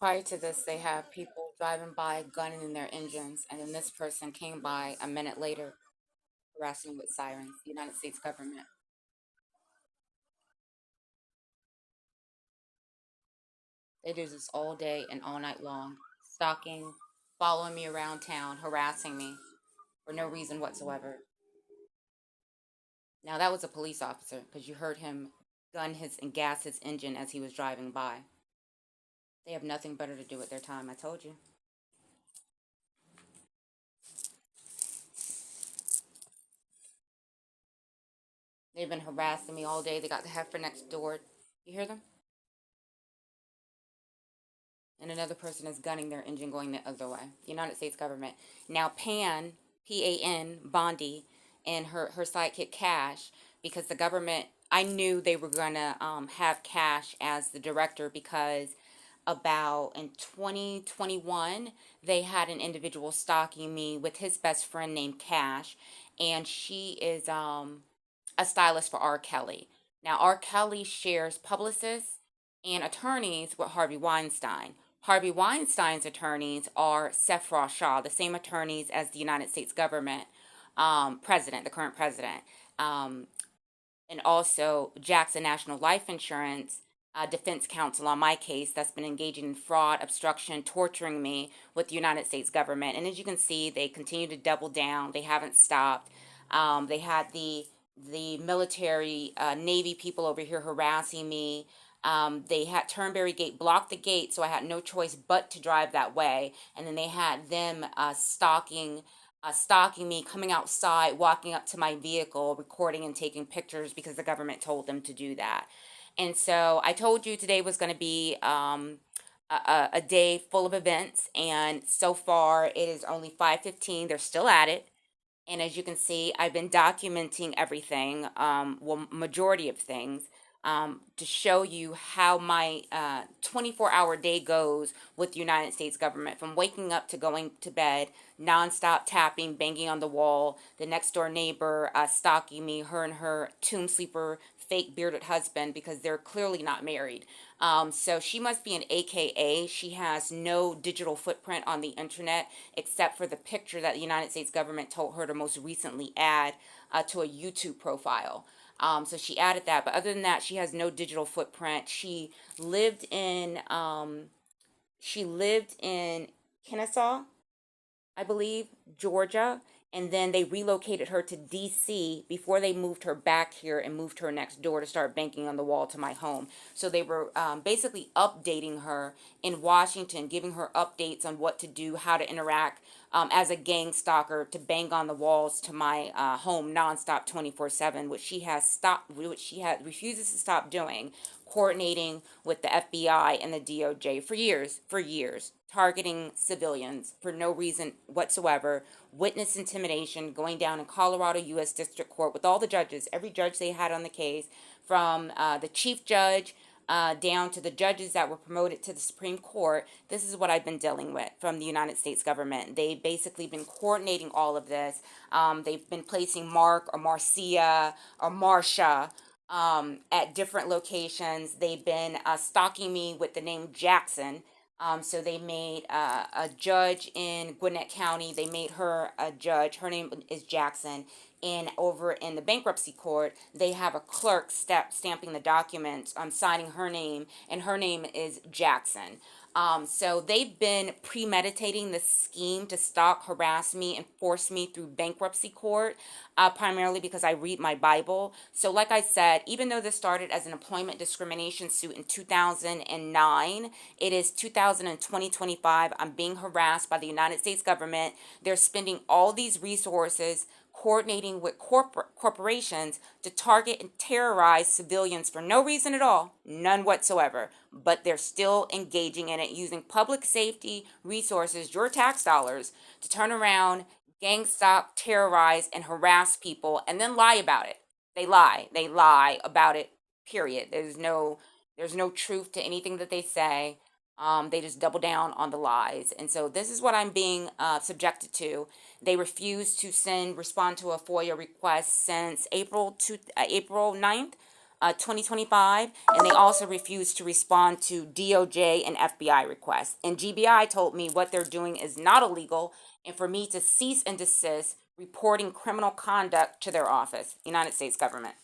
Prior to this, they have people driving by, gunning in their engines, and then this person came by a minute later, harassing with sirens. The United States government. They do this all day and all night long, stalking, following me around town, harassing me for no reason whatsoever. Now that was a police officer because you heard him gun his and gas his engine as he was driving by. They have nothing better to do with their time. I told you. They've been harassing me all day. They got the heifer next door. You hear them? And another person is gunning their engine going the other way. The United States government. Now Pan, Bondi, and her sidekick Cash, because the government, I knew they were going to have Cash as the director because about in 2021, they had an individual stalking me with his best friend named Cash, and she is a stylist for R. Kelly. Now, R. Kelly shares publicists and attorneys with Harvey Weinstein. Harvey Weinstein's attorneys are Sefra Shaw, the same attorneys as the United States government president, the current president, um, and also Jackson National Life Insurance defense counsel on my case that's been engaging in fraud, obstruction, torturing me with the United States government. And as you can see, they continue to double down. They haven't stopped. They had the military Navy people over here harassing me. They had Turnberry Gate blocked the gate, so I had no choice but to drive that way. And then they had them stalking me, coming outside, walking up to my vehicle, recording and taking pictures because the government told them to do that. And so I told you today was going to be a day full of events, and so far it is only 5:15. They're still at it. And as you can see, I've been documenting everything, well, majority of things, to show you how my 24-hour day goes with the United States government, from waking up to going to bed, nonstop tapping, banging on the wall, the next door neighbor stalking me, her and her tomb sleeper fake bearded husband, because they're clearly not married. So she must be an AKA. She has no digital footprint on the internet except for the picture that the United States government told her to most recently add to a YouTube profile. So she added that, but other than that, she has no digital footprint. She lived in Kennesaw, I believe, Georgia, and then they relocated her to DC before they moved her back here and moved her next door to start banking on the wall to my home. So they were basically updating her in Washington, giving her updates on what to do, how to interact as a gang stalker to bang on the walls to my home nonstop 24/7, which she has refuses to stop doing, coordinating with the FBI and the DOJ for years, targeting civilians for no reason whatsoever, witness intimidation, going down in Colorado U.S. District Court with all the judges, every judge they had on the case, from the chief judge down to the judges that were promoted to the Supreme Court. This is what I've been dealing with from the United States government. They've basically been coordinating all of this. They've been placing Mark or Marcia or Marcia at different locations. They've been stalking me with the name Jackson. So they made a judge in Gwinnett County. They made her a judge. Her name is Jackson. And over in the bankruptcy court, they have a clerk stamping the documents, signing her name, and her name is Jackson. So they've been premeditating this scheme to stalk, harass me, and force me through bankruptcy court, primarily because I read my Bible. So like I said, even though this started as an employment discrimination suit in 2009, it is 2025. I'm being harassed by the United States government. They're spending all these resources coordinating with corporations to target and terrorize civilians for no reason at all, none whatsoever. But they're still engaging in it, using public safety resources, your tax dollars, to turn around, gang stalk, terrorize, and harass people, and then lie about it. They lie. They lie about it. Period. There's no truth to anything that they say. They just double down on the lies. And so this is what I'm being subjected to. They refuse to respond to a FOIA request since April 9th. 2025, and they also refused to respond to DOJ and FBI requests. And GBI told me what they're doing is not illegal, and for me to cease and desist reporting criminal conduct to their office, United States government.